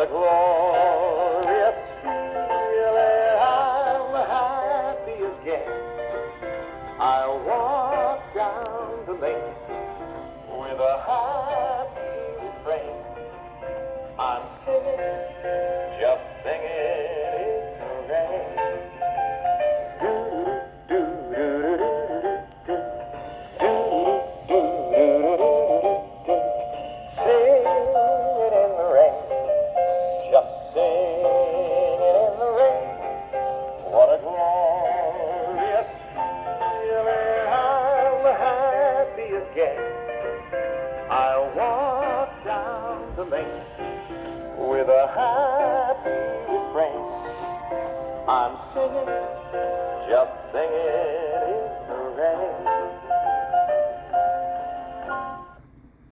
a glorious feeling. I'm happy again. I walk down the lane with a happy refrain. I'm singing, just singing in the rain. Singing in the rain, just singing in the rain. What a glorious feeling. I'm happy again. I walk down the lane with a happy refrain. I'm singing, just singing in the rain.